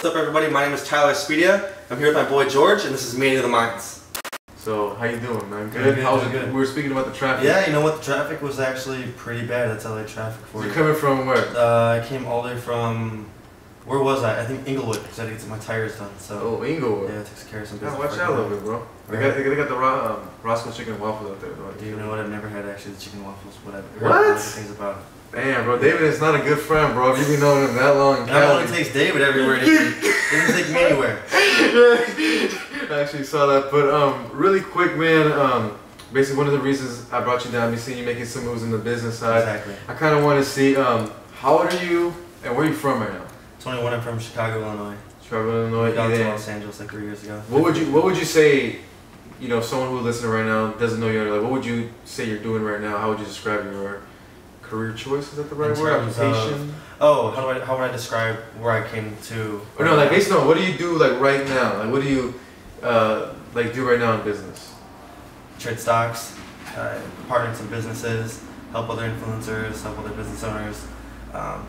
What's up, everybody? My name is Tyler Espitia. I'm here with my boy George, and this is Meeting of the Minds. So, how you doing, man? Good? How was it? Good. We were speaking about the traffic. Yeah, you know what? The traffic was actually pretty bad. That's LA traffic for you. You're coming from where? I came all the way from... Where was I? I think Inglewood, because I had to get my tires done. So. Oh, Inglewood. Yeah, it takes care of some business. Yeah, watch out a little bit, bro. They got the Roscoe chicken and waffles out there, though. Do you know what? I've never had actually the chicken and waffles. What? I've heard what? things about it. Damn, bro. David is not a good friend, bro. You've been knowing him that long. Not only takes David everywhere, he doesn't take me anywhere. I actually saw that, but really quick, man. Basically, one of the reasons I brought you down, me seeing you making some moves in the business side. Exactly. I kind of want to see how old are you and where are you from right now? 21. I'm from Chicago, Illinois. Chicago, Illinois. We got to Los Angeles like 3 years ago. What would you say? You know, someone who's listening right now doesn't know you. Like, what would you say you're doing right now? How would you describe your career choice? Is that the right word? Application? How would I describe where I came to? Or no, like based on what do you do like right now? Like what do you like do right now in business? Trade stocks, partner in some businesses, help other influencers, help other business owners,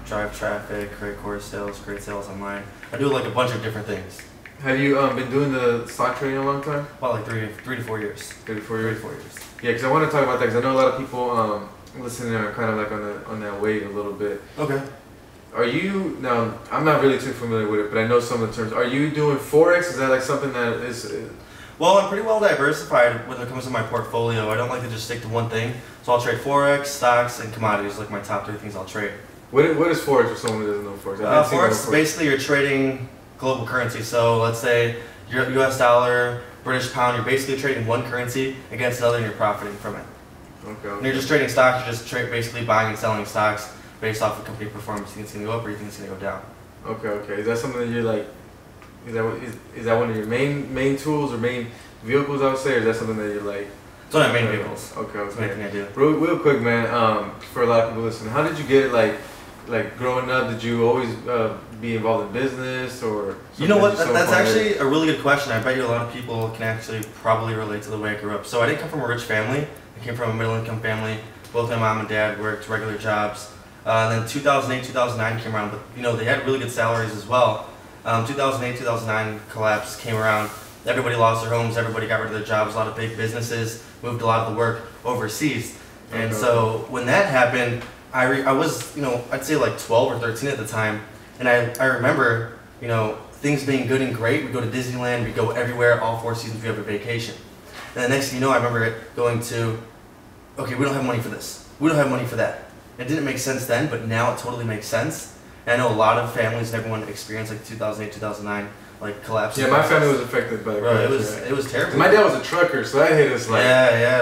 drive traffic, create course sales, create sales online. I do like a bunch of different things. Have you been doing the stock trading a long time? Well, like three to 4 years. 3 to 4 years. 3 to 4 years. Yeah, because I want to talk about that because I know a lot of people listening are kind of like on that wave a little bit. Okay. Are you now? I'm not really too familiar with it, but I know some of the terms. Are you doing forex? Is that like something that is? Well, I'm pretty well diversified when it comes to my portfolio. I don't like to just stick to one thing, so I'll trade forex, stocks, and commodities. Like my top 3 things I'll trade. What is forex for someone who doesn't know forex? Forex basically you're trading global currency. So let's say your U.S. dollar, British pound. You're basically trading one currency against another, and you're profiting from it. Okay. And you're just trading stocks. You're just basically buying and selling stocks based off of company performance. You think it's gonna go up or you think it's gonna go down. Okay. Is that something that you're like? Is that one of your main tools or main vehicles? I would say, or is that something that you're like? It's one of my main vehicles. Okay. It's the main thing I do. Real quick, man. For a lot of people listening, how did you get it? Like growing up, did you always be involved in business or? You know what? That's actually a really good question. I bet you a lot of people can actually probably relate to the way I grew up. So I didn't come from a rich family. I came from a middle-income family. Both my mom and dad worked regular jobs. Then 2008, 2009 came around, but you know they had really good salaries as well. 2008, 2009 collapse came around. Everybody lost their homes. Everybody got rid of their jobs. A lot of big businesses moved a lot of the work overseas. And so when that happened, I was, you know, I'd say like 12 or 13 at the time, and I remember, you know, things being good and great. We'd go to Disneyland, we'd go everywhere, all 4 seasons we have a vacation. And the next thing you know, I remember it going to, okay, we don't have money for this. We don't have money for that. It didn't make sense then, but now it totally makes sense. And I know a lot of families and everyone experienced like 2008, 2009, like collapse. Yeah, my family was affected by it was terrible. My dad was a trucker, so that hit us like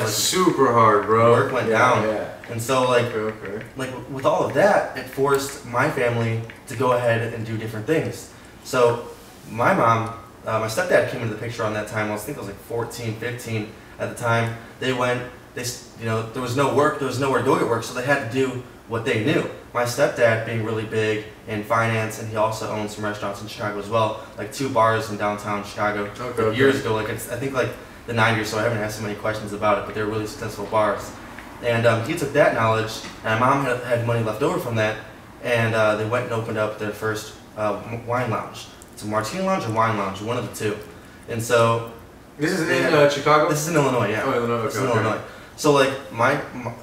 like super hard, bro. Work went down. Yeah. And so like with all of that, it forced my family to go ahead and do different things. So my mom, my stepdad came into the picture on that time. I think I was like 14, 15 at the time. They went, you know, there was no work, there was nowhere to go get work, so they had to do what they knew. My stepdad being really big in finance, and he also owned some restaurants in Chicago as well, like 2 bars in downtown Chicago years ago. Like I think like the 90s, so I haven't asked so many questions about it, but they were really successful bars. And he took that knowledge, and my mom had money left over from that, and they went and opened up their first wine lounge. It's a martini lounge or wine lounge, one of the two. And so this is in Chicago? This is in Illinois, yeah. Oh, Illinois. This is in Illinois. So like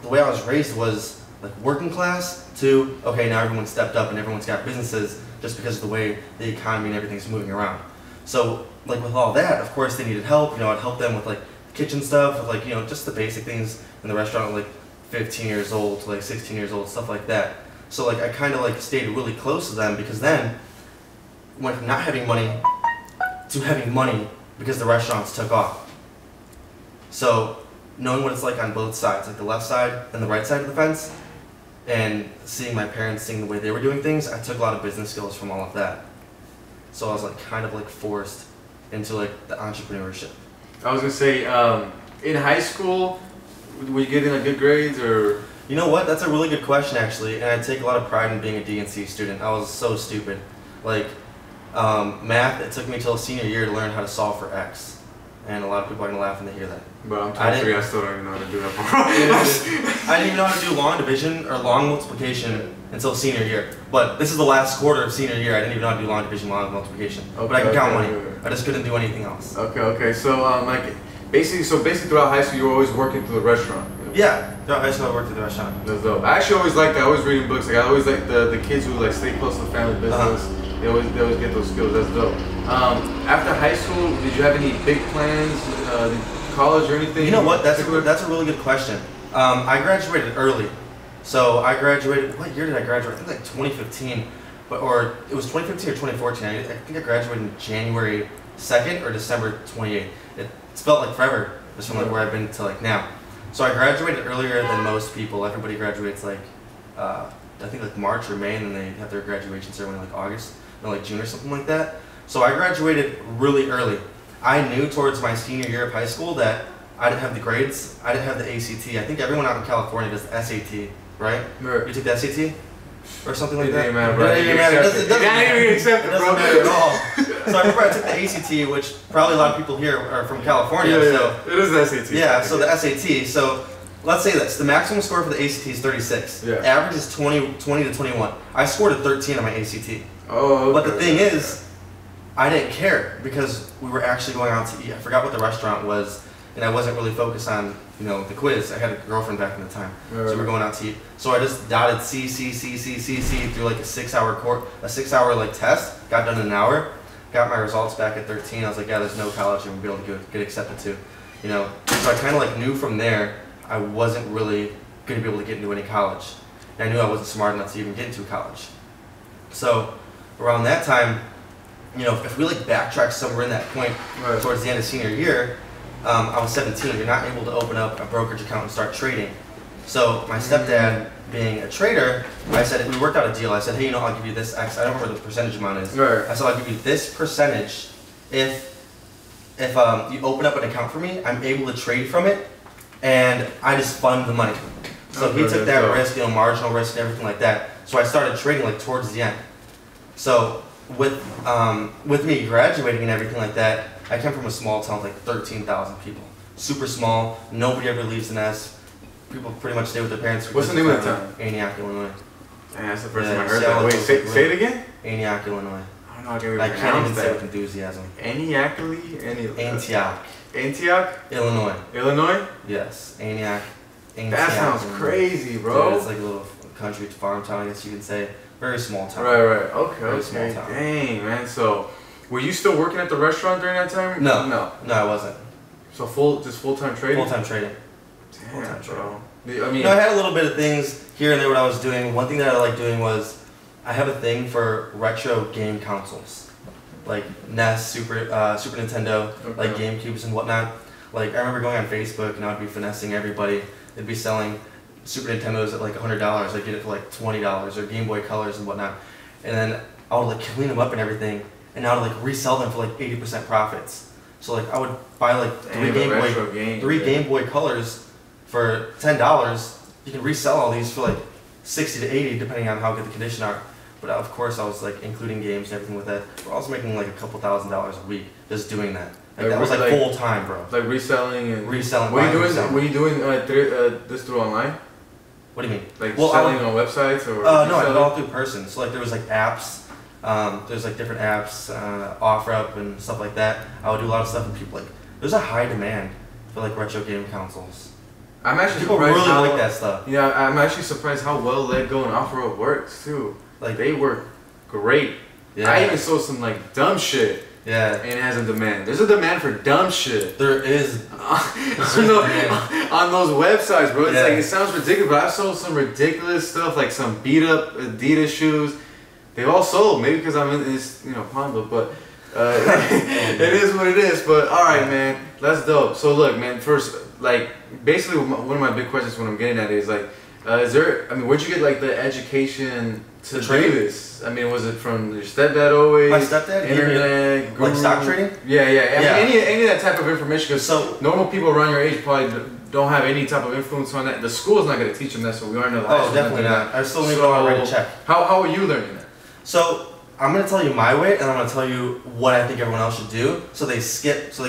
the way I was raised was like working class to, okay, now everyone's stepped up and everyone's got businesses just because of the way the economy and everything's moving around. So like with all that, of course they needed help. You know, I'd help them with like kitchen stuff, with like, you know, just the basic things in the restaurant, like 15 years old to like 16 years old, stuff like that. So like I kind of like stayed really close to them, because then went from not having money to having money because the restaurants took off. So knowing what it's like on both sides, like the left side and the right side of the fence, and seeing my parents, seeing the way they were doing things, I took a lot of business skills from all of that. So I was like kind of like forced into like the entrepreneurship. I was gonna say, in high school, were you getting like good grades or? You know what? That's a really good question actually, and I take a lot of pride in being a D&C student. I was so stupid. Like math, it took me till senior year to learn how to solve for X. And a lot of people are going to laugh when they hear that. But I'm 23, I still don't even know how to do that. I didn't even know how to do long division or long multiplication until senior year. But this is the last quarter of senior year. I didn't even know how to do long division, long multiplication. But I can count money. I just couldn't do anything else. Okay. So like basically throughout high school, you were always working through the restaurant. Yeah, throughout high school I worked at the restaurant. That's dope. I actually always liked that. I was reading books. Like I always like the kids who like stay close to the family business. They always get those skills. That's dope. After high school, did you have any big plans? College or anything? You know what? That's a really good question. I graduated early. So I graduated, what year did I graduate? I think like 2015, or it was 2015 or 2014. I think I graduated in January 2nd or December 28th. It's felt like forever, just from like where I've been to like now. So I graduated earlier than most people. Everybody graduates like, I think like March or May, and then they have their graduation ceremony like August, or like June or something like that. So I graduated really early. I knew towards my senior year of high school that I didn't have the grades, I didn't have the ACT. I think everyone out in California does the SAT, right? You took the SAT? Or something like that? It doesn't matter. It doesn't matter at all. So I remember I took the ACT, which probably a lot of people here are from California. So it is the SAT. Yeah, so the SAT. So let's say this. The maximum score for the ACT is 36. Yeah. Average is 20 to 21. I scored a 13 on my ACT. Oh, okay. But the thing is, I didn't care because we were actually going out to eat. I forgot what the restaurant was, and I wasn't really focused on, the quiz. I had a girlfriend back in the time, so we were going out to eat. So I just dotted C through like a 6-hour like test. Got done in an hour. Got my results back at 13. I was like, yeah, there's no college I'm gonna be able to get accepted to, So I kind of like knew from there I wasn't really gonna be able to get into any college, and I knew I wasn't smart enough to even get into college. So around that time, if we like backtrack somewhere in that point towards the end of senior year, I was 17. You're not able to open up a brokerage account and start trading. So my stepdad, being a trader, I said, we worked out a deal. I said, hey, I'll give you this X. I don't remember what the percentage amount is. I said, I'll give you this percentage if you open up an account for me. I'm able to trade from it, and I just fund the money. So he took that risk, marginal risk and everything like that. So I started trading like towards the end. So with me graduating and everything like that, I came from a small town with like 13,000 people. Super small. Nobody ever leaves the nest. People pretty much stay with their parents. What's the name of the town? Antioch, Illinois. Man, that's the first time I heard that. Wait, say it again? Antioch, Illinois. I don't know. I can't even say with enthusiasm. Antioch. Illinois. Illinois? Yes, Antioch. That sounds crazy, bro. Dude, it's like a little country farm town, I guess you can say. Very small town. Right. Okay. Small town. Dang, man. So, were you still working at the restaurant during that time? No, I wasn't. So full-time trading? Full-time trading. Damn, Full-time bro. trading. I mean, I had a little bit of things here and there what I was doing. One thing that I like doing was I have a thing for retro game consoles, like NES, Super Nintendo, like GameCubes and whatnot. Like I remember going on Facebook and I'd be finessing everybody. They'd be selling Super Nintendos at like $100. I'd get it for like $20, or Game Boy Colors and whatnot. And then I would like clean them up and everything, and I would like resell them for like 80% profits. So like I would buy like three Game Boy Colors for $10. You can resell all these for like 60 to 80 depending on how good the condition are. But of course I was like including games and everything with that. We're also making like a couple $1,000s a week just doing that. Like that was like full time, bro. Like reselling and reselling. Were you doing this through online? What do you mean? Like selling on websites or? No, I did all through person. So like there was like apps. There's like different apps, OfferUp and stuff like that. I would do a lot of stuff, and people like there's a high demand for like retro game consoles. I'm actually people surprised really how, like that stuff. Yeah, I'm actually surprised how well LetGo and OfferUp works too. Like they work great. Yeah. I even saw some like dumb shit. Yeah. And it has a demand. There's a demand for dumb shit. There is. On those websites, bro. It's like it sounds ridiculous, but I saw some ridiculous stuff like some beat up Adidas shoes. They all sold, maybe because I'm in this, pawn book, but it is what it is. But all right, man, that's dope. So look, man, first, like, basically one of my big questions when I'm getting at it is like, where'd you get like the education to do this? I mean, was it from your stepdad always? My stepdad, internet, like stock trading? Yeah. I mean, any of that type of information. Because normal people around your age probably don't have any type of influence on that. The school's not going to teach them that, so we aren't in the high school. Oh, definitely not. I still need to know how to write a check. How are you learning that? So I'm going to tell you my way, and I'm going to tell you what I think everyone else should do. So they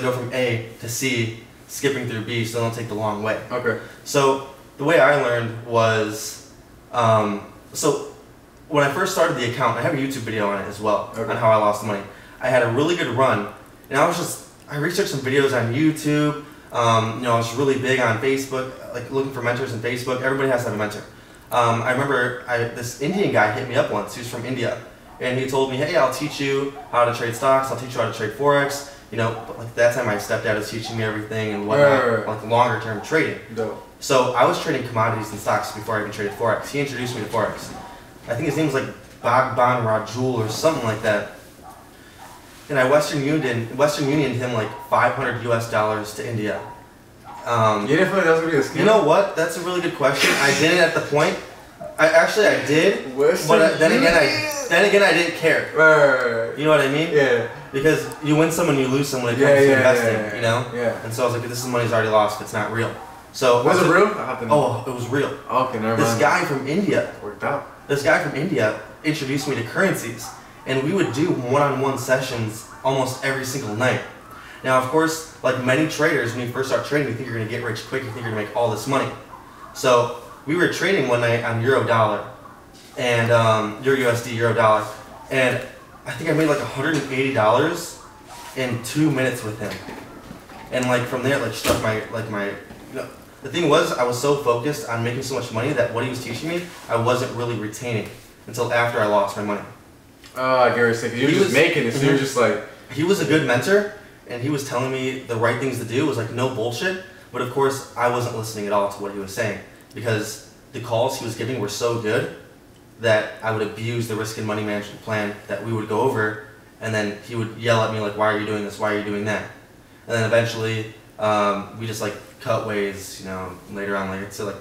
go from A to C, skipping through B, so they don't take the long way. Okay. So the way I learned was, so when I first started the account, I have a YouTube video on it as well, on how I lost the money. I had a really good run, and I researched some videos on YouTube. You know, I was really big on Facebook, like looking for mentors on Facebook. Everybody has to have a mentor. I remember this Indian guy hit me up once. He was from India, and he told me, "Hey, I'll teach you how to trade stocks. I'll teach you how to trade forex." You know, but like that time my stepdad was teaching me everything and whatnot, like longer term trading. Dope. So I was trading commodities and stocks before I even traded forex. He introduced me to forex. I think his name was like Bhagban Rajul or something like that. And I Western Unioned him like $500 US to India. You didn't feel like that was gonna be a scam? You know what? That's a really good question. I didn't at the point. I did, but then again I didn't care. Right. You know what I mean? Yeah. Because you win some and you lose some when it comes to investing. You know? Yeah. And so I was like, this money's already lost. It's not real. So was it real? Oh, it was real. Okay, never mind. This guy from India. Worked out. This guy from India introduced me to currencies, and we would do one-on-one sessions almost every single night. Now, of course, like many traders, when you first start trading, you think you're going to get rich quick, you think you're going to make all this money. So we were trading one night on Euro dollar, and Euro USD, Euro dollar, and I think I made like $180 in 2 minutes with him. And like from there, like struck my you know, the thing was, I was so focused on making so much money that what he was teaching me, I wasn't really retaining until after I lost my money. Oh, I get what you're saying. You were just making it, so you're just like... He was a good mentor, and he was telling me the right things to do. It was like no bullshit. But of course, I wasn't listening at all to what he was saying, because the calls he was giving were so good that I would abuse the risk and money management plan that we would go over, and then he would yell at me like, why are you doing this? Why are you doing that? And then eventually, we just like cut ways, you know, later on, like it's like,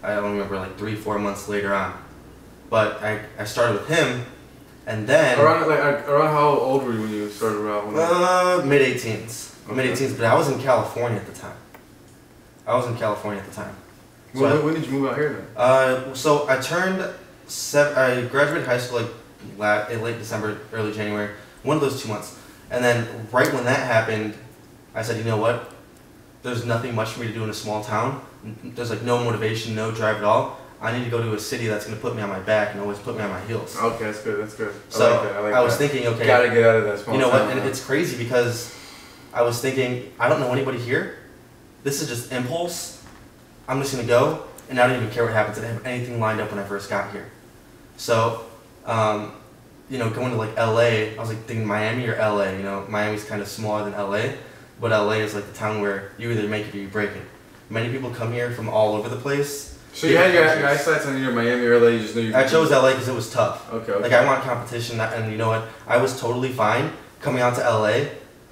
I don't remember, like 3-4 months later on. But I started with him, and then... Around how old were you when you started around? Mid-18s. Okay. Mid-18s, but I was in California at the time. So when did you move out here then? So I graduated high school like late December, early January, one of those 2 months. And then right when that happened, I said, you know what? There's nothing much for me to do in a small town. There's like no motivation, no drive at all. I need to go to a city that's going to put me on my back and always put me on my heels. Okay, that's good. That's good. So I like that. I was thinking, okay, gotta get out of that small town. You know what? And it's crazy because I was thinking, I don't know anybody here. This is just impulse. I'm just going to go, and I don't even care what happens. I didn't have anything lined up when I first got here. So, you know, going to like LA, I was like thinking Miami or LA. You know, Miami's kind of smaller than LA, but LA is like the town where you either make it or you break it. Many people come here from all over the place. So you had your eyesights on either Miami or LA, you just knew you... I chose LA because it was tough. Okay. Like, I want competition, and you know what? I was totally fine coming out to LA,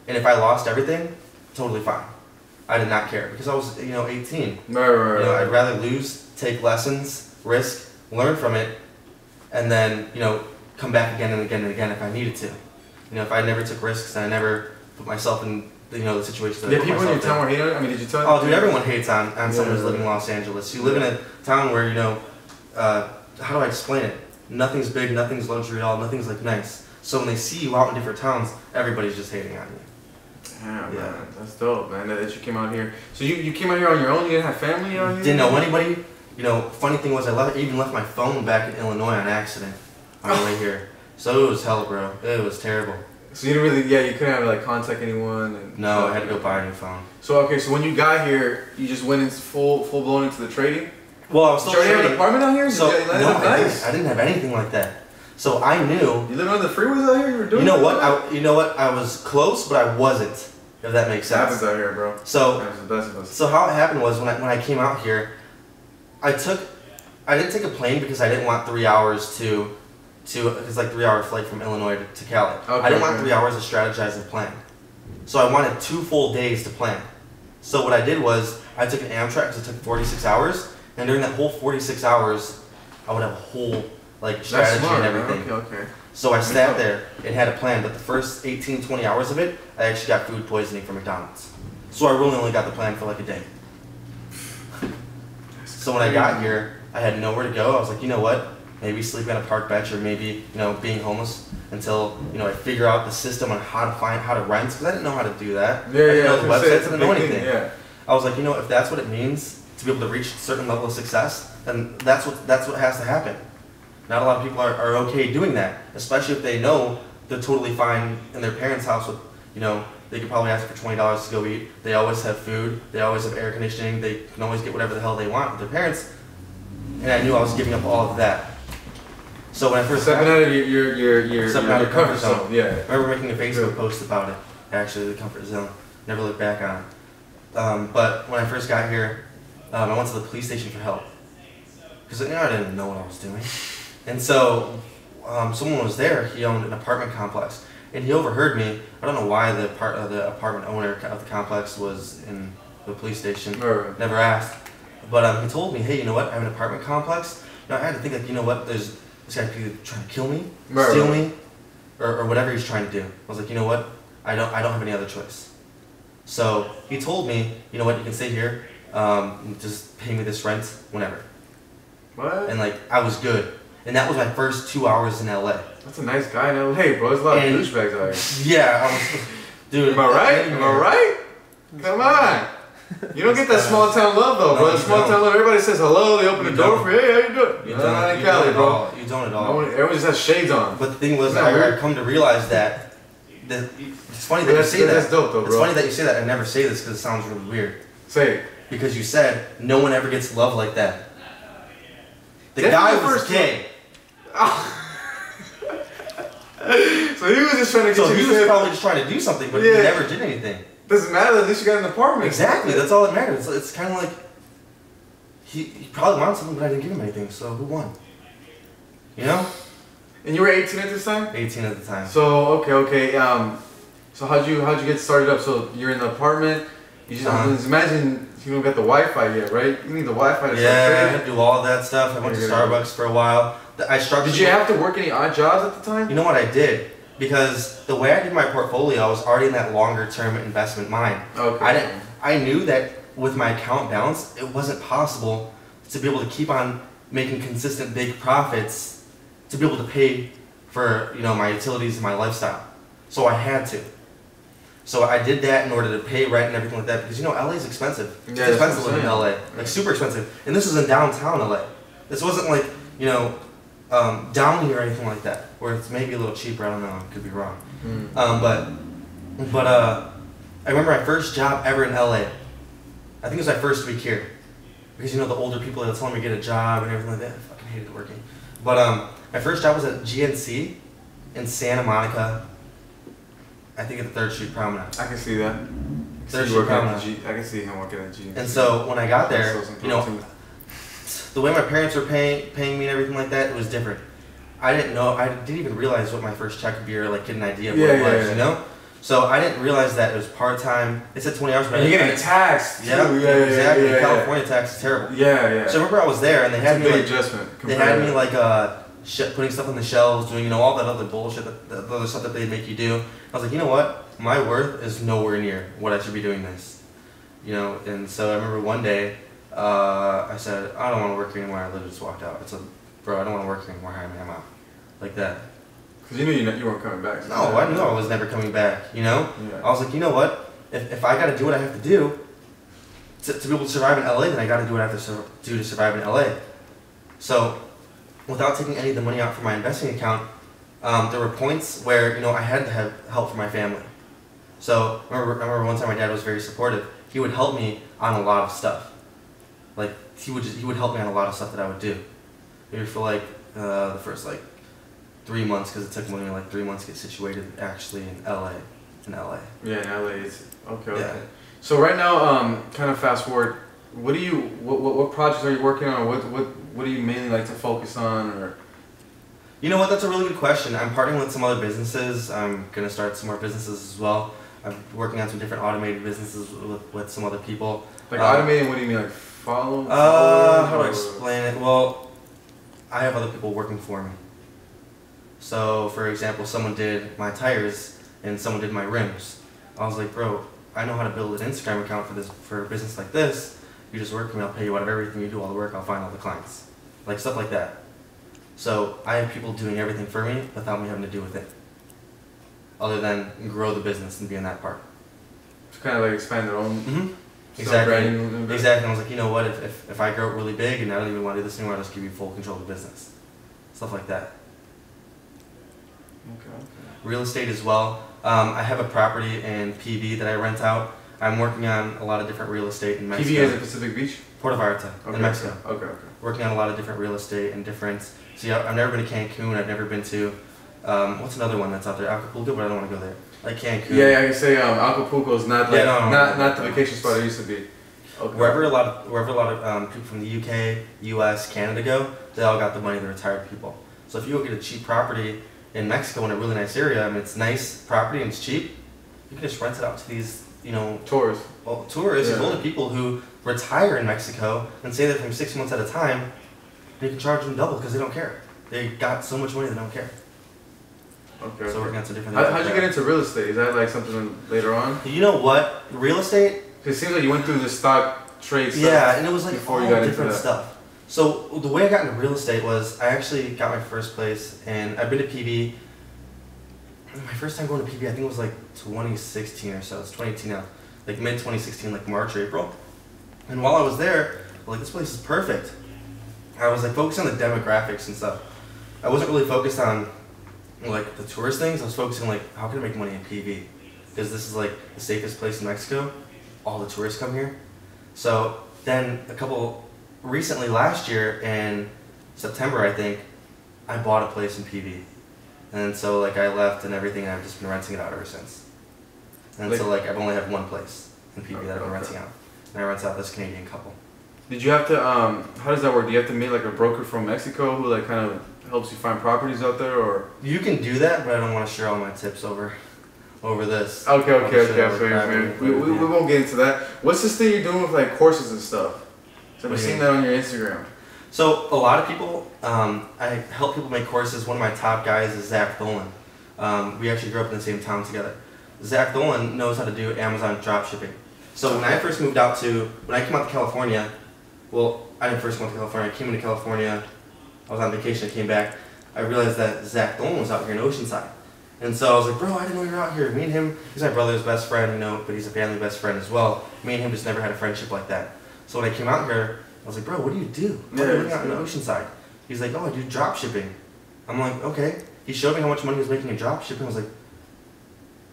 and if I lost everything, totally fine. I did not care, because I was, you know, 18. Right. I'd rather lose, take lessons, risk, learn from it, and then, you know, come back again and again and again if I needed to. You know, if I never took risks and I never put myself in, you know, the situation that I put people in your myself town were hating on it? I mean, did you tell them? Oh, dude, everyone hates on someone who's living in Los Angeles. You live in a town where, you know, how do I explain it? Nothing's big, nothing's luxury at all, nothing's like nice. So when they see you out in different towns, everybody's just hating on you. Damn, man, that's dope, man, that you came out here. So you came out here on your own? You didn't have family out here? Didn't know anybody. You know, funny thing was I even left my phone back in Illinois on accident on the way here. So it was hell, bro. It was terrible. So you didn't really, you couldn't have like contact anyone? And no, I had to go buy a new phone. So okay, so when you got here, you just went into full blown into the trading? Well, I was still trading. Did you have an apartment out here? So, no, I didn't have anything like that. So I knew. You lived on the freeways out here? You were doing You know what? I was close, but I wasn't. If that makes sense. It happens out here, bro. So how it happened was when I came out here, I didn't take a plane because I didn't want 3 hours it's like 3 hour flight from Illinois to Cali. Okay, I didn't want 3 hours to strategize and plan. So I wanted 2 full days to plan. So what I did was I took an Amtrak because it took 46 hours, and during that whole 46 hours, I would have a whole like strategy and everything. Okay. So I sat there and had a plan, but the first 18, 20 hours of it, I actually got food poisoning from McDonald's. So I really only got the plan for like a day. So when I got here, I had nowhere to go. I was like, you know what? Maybe sleep on a park bench, or maybe, you know, being homeless until, you know, I figure out the system on how to rent, because I didn't know how to do that. I didn't know the websites, I didn't know anything. I was like, you know, if that's what it means to be able to reach a certain level of success, then that's what has to happen. Not a lot of people are okay doing that, especially if they know they're totally fine in their parents' house with, you know, they could probably ask for $20 to go eat. They always have food. They always have air conditioning. They can always get whatever the hell they want with their parents. And I knew I was giving up all of that. So when I first stepping out of your comfort zone. Yeah. I remember making a Facebook post about it. Actually, the comfort zone. Never looked back on it. But when I first got here, I went to the police station for help because you know, I didn't know what I was doing. And so someone was there. He owned an apartment complex, and he overheard me. I don't know why the apartment owner of the complex was in the police station. Right. Never asked. But he told me, hey, you know what? I have an apartment complex. You know, I had to think like, you know what? There's this guy could be trying to kill me, steal me, or whatever he's trying to do. I was like, you know what? I don't have any other choice. So he told me, you know what? You can stay here. Just pay me this rent whenever. What? And like I was good. And that was my first 2 hours in LA. That's a nice guy in LA, bro. There's a lot of douchebags out here. Yeah, I was, dude. Am I right? Am I right? Come on. You don't get that small town love though, bro. Small town love, everybody says hello, they open the door for you, hey, how you doing? You don't in Cali, bro. You don't at all. Everyone just has shades on. But the thing was, I come to realize that it's funny that you say that. That's dope though, bro. It's funny that you say that. I never say this because it sounds really weird. Say it. Because you said no one ever gets love like that. The guy was gay. So he was just trying to get you. So he was probably just trying to do something, but he never did anything. Doesn't matter. At least you got an apartment. Exactly. That's all that matters. It's kind of like he probably wanted something, but I didn't give him anything. So who won? You know. And you were 18 at this time. 18 at the time. So okay. So how'd you get started up? So you're in the apartment. You just imagine you don't got the Wi-Fi yet, right? You need the Wi-Fi to start trading. I had to do all of that stuff. I went to Starbucks for a while. I struggled. Did you have to work any odd jobs at the time? You know what I did? Because the way I did my portfolio, I was already in that longer term investment mind. Okay. I knew that with my account balance, it wasn't possible to be able to keep on making consistent big profits to be able to pay for, you know, my utilities and my lifestyle. So I had to. So I did that in order to pay rent and everything like that because, you know, LA is expensive. It's expensive living in LA. Like super expensive. And this was in downtown LA. This wasn't like, you know, down here or anything like that, where it's maybe a little cheaper. I don't know. I could be wrong. But I remember my first job ever in LA. I think it was my first week here, because you know the older people that told me to get a job and everything like that. I fucking hated working. But my first job was at GNC in Santa Monica. I think at the 3rd Street Promenade. I can see that. 3rd Street Promenade. I can see him working at GNC. And so when I got there, you know, the way my parents were paying me and everything like that, it was different. I didn't know. I didn't even realize what my first check would be, or like get an idea of what it was. You know. So I didn't realize that it was part time. It said 20 hours, but you're getting taxed. Yeah, exactly. California tax is terrible. Yeah. So I remember I was there, and they had me like adjustment. They had me like putting stuff on the shelves, doing, you know, all that other bullshit, the other stuff that they make you do. I was like, you know what? My worth is nowhere near what I should be doing this. You know, and so I remember one day, I said, I don't want to work here anymore. I literally just walked out. It's like, bro, I don't want to work here anymore. I'm out. Like that. Because you knew you weren't coming back. So no, I knew I was never coming back, you know? Yeah. I was like, you know what? If I got to do what I have to do to be able to survive in LA, then I got to do what I have to do to survive in LA. So, without taking any of the money out from my investing account, there were points where, you know, I had to have help from my family. So, I remember one time my dad was very supportive. He would help me on a lot of stuff. Like, he would help me on a lot of stuff that I would do. Maybe for like the first like 3 months, because it took me like 3 months to get situated actually in LA. Yeah, in LA. It's okay. Yeah. So right now, kind of fast forward. What projects are you working on? What do you mainly like to focus on? Or you know what? That's a really good question. I'm partnering with some other businesses. I'm gonna start some more businesses as well. I'm working on some different automated businesses with some other people. Like automating? What do you mean? Like follow? How do I explain it? Well, I have other people working for me. So, for example, someone did my tires and someone did my rims. I was like, bro, I know how to build an Instagram account for a business like this. You just work for me, I'll pay you whatever, everything you do, all the work, I'll find all the clients. Like stuff like that. So I have people doing everything for me without me having to do with it. Other than grow the business and be in that part. To kind of like expand their own Exactly. And I was like, you know what, if I grow it really big and I don't even want to do this anymore, I'll just give you full control of the business. stuff like that. Okay. Real estate as well. I have a property in PV that I rent out. I'm working on a lot of different real estate in Mexico. PV is in Pacific Beach? Puerto Vallarta, in Mexico. Okay. Working on a lot of different real estate and different. See, I've never been to Cancun. I've never been to. What's another one that's out there? Acapulco, but I don't want to go there. Like Cancun. Yeah, I can say Acapulco is not like not the vacation spot it used to be. Okay. Wherever a lot of people from the UK, US, Canada go, they all got the money. They're retired people. So if you go get a cheap property in Mexico in a really nice area, I mean it's nice property and it's cheap, you can just rent it out to these, tourists. Well, tourists, older people who retire in Mexico and stay there from 6 months at a time. And you can charge them double because they don't care. They got so much money they don't care. Okay. So we're going to different things. How'd you get into real estate? Is that like something later on? You know what? Real estate. It seems like you went through the stock trade stuff. Yeah, and it was like before all you got different into stuff. So the way I got into real estate was I actually got my first place, and I've been to PV. My first time going to PV, I think it was like 2016 or so. It's 2018 now, like mid 2016, like March or April. And while I was there, like this place is perfect. I was like focused on the demographics and stuff. I wasn't really focused on like the tourist things. I was focusing on like how can I make money in PV, because this is like the safest place in Mexico. All the tourists come here. So then recently last year in September, I think, I bought a place in PV. And so like I left and everything, and I've just been renting it out ever since. And so like I've only had one place in PV that I've been renting out. And I rent out this Canadian couple. Did you have to, how does that work? Do you have to meet like a broker from Mexico who like kind of helps you find properties out there, or? You can do that, but I don't want to share all my tips over this. Okay. We won't get into that. What's this thing you're doing with like courses and stuff? So I've seen that on your Instagram. So a lot of people, I help people make courses. One of my top guys is Zach Tholen. We actually grew up in the same town together. Zach Tholen knows how to do Amazon drop shipping. So when I first moved out when I came out to California, well, I didn't first come to California. I came into California, I was on vacation, I came back. I realized that Zach Tholen was out here in Oceanside. And so I was like, bro, I didn't know you were out here. Me and him, he's my brother's best friend, but he's a family best friend as well. Me and him just never had a friendship like that. So when I came out here, I was like, bro, what do you do? What are you doing out in Oceanside? He's like, oh, I do drop shipping. I'm like, okay. He showed me how much money he was making in drop shipping. I was like,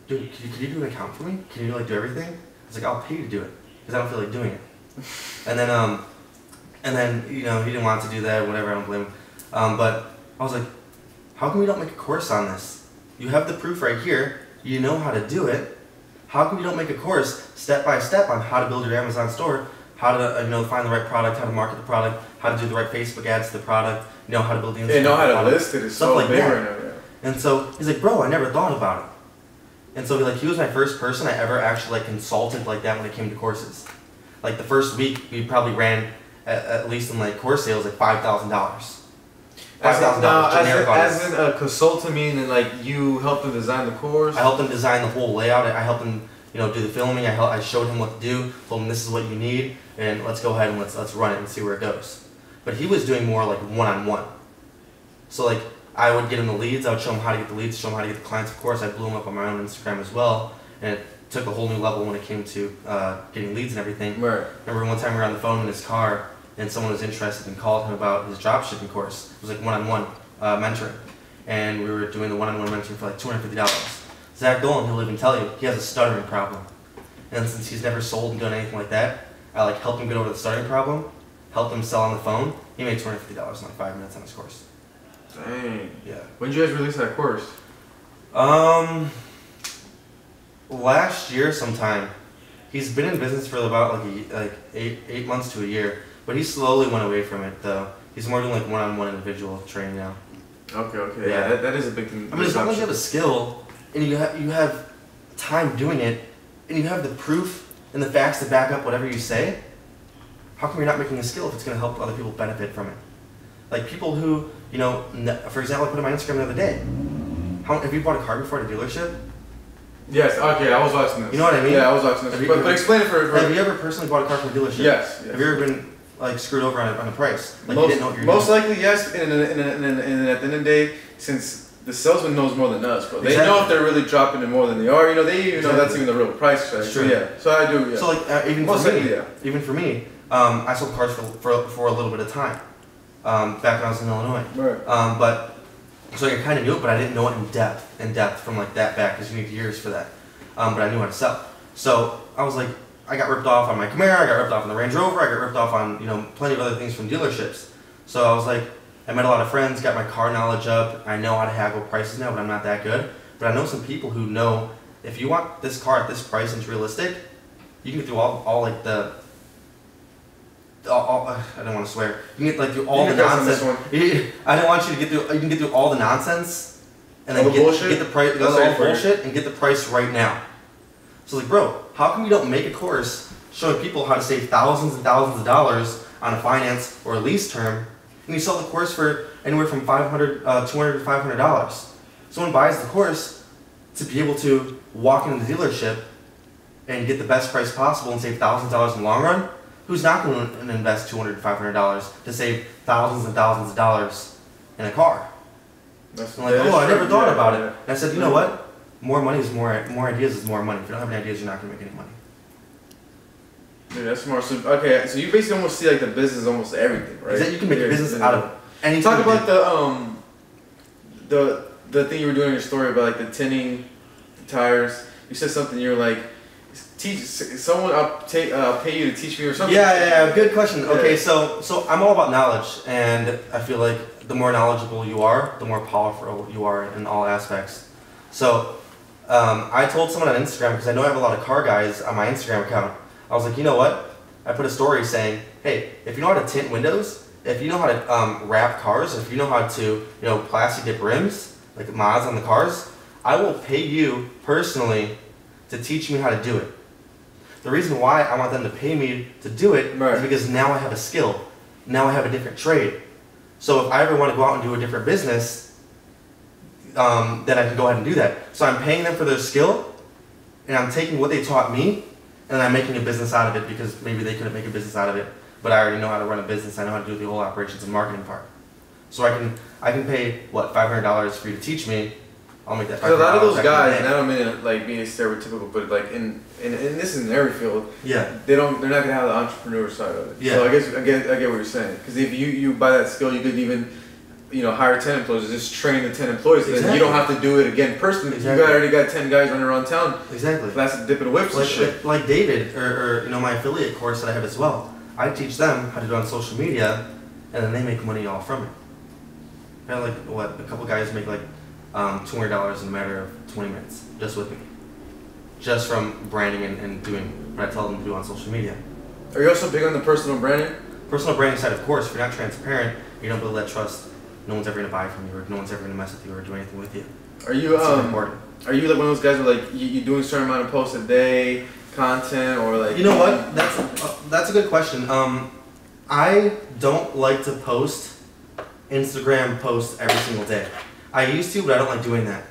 dude, could you do an account for me? Can you do everything? I was like, I'll pay you to do it because I don't feel like doing it. And then he didn't want to do that, whatever. I don't blame him. But I was like, how come we don't make a course on this? You have the proof right here. You know how to do it. How come you don't make a course step by step on how to build your Amazon store, how to find the right product, how to market the product, how to do the right Facebook ads to the product, how to build the Instagram. Yeah, know how to list it. It's stuff so like big that. right now. Yeah. And so he's like, bro, I never thought about it. And so he was my first person I ever actually consulted like that when it came to courses. Like the first week, we probably ran at least in course sales $5,000. As in a consultant, meaning you helped them design the course? I helped them design the whole layout. I helped them, do the filming. I showed him what to do. Told him this is what you need, and let's go ahead and let's run it and see where it goes. But he was doing more one-on-one. So I would get him the leads. I would show him how to get the leads, show him how to get the clients. Of course, I blew him up on my own Instagram as well, and it took a whole new level when it came to getting leads and everything. Right. Remember one time we were on the phone in his car, and someone was interested and called him about his dropshipping course. It was one-on-one mentoring. And we were doing the one-on-one mentoring for $250. Zach Dolan, he'll even tell you, he has a stuttering problem. And since he's never sold and done anything like that, I helped him get over the stuttering problem, helped him sell on the phone. He made $250 in 5 minutes on his course. Dang. Yeah. When did you guys release that course? Last year sometime. He's been in business for about 8 months to a year. But he slowly went away from it, though. He's more doing one-on-one individual training now. Okay. Yeah, that is a big thing. I mean, as long as you have a skill and you have time doing it, and you have the proof and the facts to back up whatever you say, how come you're not making a skill if it's going to help other people benefit from it? People who, for example, I put on my Instagram the other day. Have you bought a car before at a dealership? Yes. Okay, I was watching this. You know what I mean? Yeah, I was watching this. But explain it for. Have you ever personally bought a car from a dealership? Yes. Have you ever been screwed over on a price? You didn't know what you're most doing? likely, yes. And at the end of the day, since the salesman knows more than us, but they Exactly. know if they're really dropping it more than they are. They even know that's even the real price. Right? True. So, yeah. So I do. Yeah. So even most for me, likely, yeah. even for me, I sold cars for a little bit of time. back when I was in Illinois. Right. But so I kind of knew it, but I didn't know it in depth from like that back because you need years for that. But I knew how to sell. So I was like, I got ripped off on my Camaro, I got ripped off on the Range Rover, I got ripped off on plenty of other things from dealerships. So I was like, I met a lot of friends, got my car knowledge up. I know how to haggle prices now, but I'm not that good. But I know some people who know if you want this car at this price and it's realistic, you can get through all like the. I don't want to swear. You can get like through all the nonsense. I don't want you to get through. You can get through all the nonsense, and then get the price. All bullshit, and get the price right now. So like, bro, how come you don't make a course showing people how to save thousands and thousands of dollars on a finance or a lease term, and you sell the course for anywhere from $200 to $500? Someone buys the course to be able to walk into the dealership and get the best price possible and save thousands of dollars in the long run. Who's not going to invest $200 to $500 to save thousands and thousands of dollars in a car? That's I'm like, I never thought about it. And I said, you know what? More money is more ideas is more money. If you don't have any ideas, you're not going to make any money. Dude, that's smart. So, okay, so you basically almost see like the business almost everything, right? Exactly. You can make a business out of anything. Talk about the thing you were doing in your story about like the tinning, the tires. You said something. You were like, teach someone. I'll pay you to teach me or something. Yeah. Good question. Yeah. Okay, so I'm all about knowledge, and I feel like the more knowledgeable you are, the more powerful you are in all aspects. So I told someone on Instagram, because I know I have a lot of car guys on my Instagram account. I was like, you know what? I put a story saying, hey, if you know how to tint windows, if you know how to wrap cars, if you know how to plastic dip rims, like mods on the cars, I will pay you personally to teach me how to do it. The reason why I want them to pay me to do it is because now I have a skill. Now I have a different trade. So if I ever want to go out and do a different business, then I can go ahead and do that. So I'm paying them for their skill, and I'm taking what they taught me, and I'm making a business out of it because maybe they couldn't make a business out of it, but I already know how to run a business. I know how to do the whole operations and marketing part. So I can pay what $500 for you to teach me. I'll make that $500. A lot of those guys, and I don't mean it like being stereotypical, but like in this is in every field. Yeah. They're not gonna have the entrepreneur side of it. Yeah. So I get what you're saying. Because if you buy that skill, you could even hire 10 employees, just train the 10 employees. Exactly. Then you don't have to do it again personally. Exactly. You already got 10 guys running around town. Exactly. That's dipping whips and shit. Like David, or my affiliate course that I have as well. I teach them how to do it on social media, and then they make money all from it. Kind of like a couple guys make like $200 in a matter of 20 minutes just with me, just from branding and doing what I tell them to do on social media. Are you also big on the personal branding? Personal branding side, of course. If you're not transparent, you don't build that trust. No one's ever gonna buy from you, or no one's ever gonna mess with you, or do anything with you. Are you important? Are you like one of those guys who like you doing a certain amount of posts a day, content, or like? You know what? That's a good question. I don't like to post Instagram posts every single day. I used to, but I don't like doing that.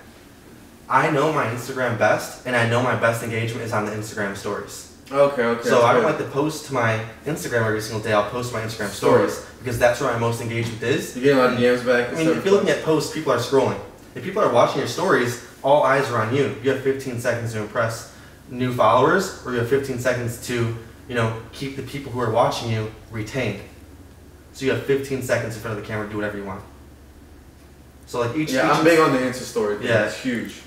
I know my Instagram best, and I know my best engagement is on the Instagram stories. Okay. So I don't like to post to my Instagram every single day. I'll post my Instagram stories because that's where my most engagement is. You get a lot of DMs back. I mean, if you're looking at posts, people are scrolling. If people are watching your stories, all eyes are on you. You have 15 seconds to impress new followers, or you have 15 seconds to, keep the people who are watching you retained. So you have 15 seconds in front of the camera to do whatever you want. So like I'm big on the Insta story. Yeah, it's huge.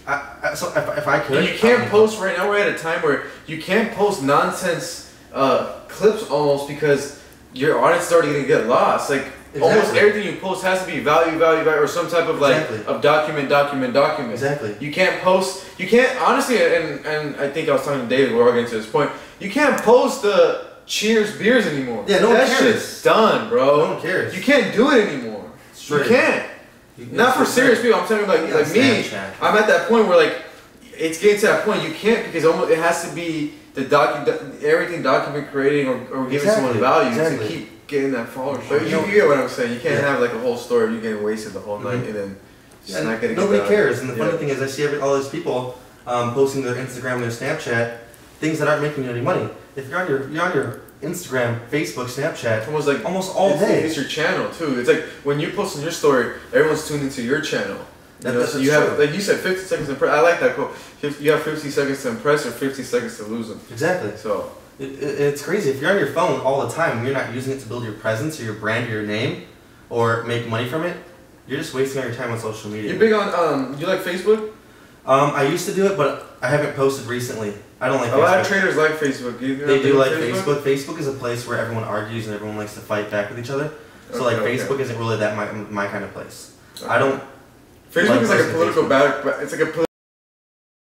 So if I could, and you can't post right now. We're at a time where you can't post nonsense clips almost because your audience is already gonna get lost. Like almost everything you post has to be value, or some type of of document. Exactly. You can't post. You can't honestly, and I think I was talking to David. We're all getting to this point. You can't post the Cheers beers anymore. Yeah, no one cares. That shit's done, bro. No one cares. You can't do it anymore. Straight. You can't. Not for serious people. I'm telling you, like me. I'm at that point where like it's getting to that point. You can't because it has to be everything document creating or giving someone value to keep getting that followership. But you get what I'm saying. You can't have like a whole story of you getting wasted the whole night and then just not getting. Nobody cares. And the funny thing is, I see all these people posting their Instagram, their Snapchat, things that aren't making you any money. If you're on your Instagram, Facebook, Snapchat, almost all day. It's your channel too. It's like when you post on your story, everyone's tuned into your channel. That's so you have, like you said, 50 seconds to impress. I like that quote. You have 50 seconds to impress or 50 seconds to lose them. Exactly. So it's crazy. If you're on your phone all the time and you're not using it to build your presence or your brand or your name, or make money from it, you're just wasting all your time on social media. You're big on, you like Facebook? I used to do it, but I haven't posted recently. I don't like Facebook. A lot of traders like Facebook. They do like Facebook. Facebook is a place where everyone argues and everyone likes to fight back with each other. So Facebook isn't really that my kind of place. I don't. Facebook is like a political battle. It's like a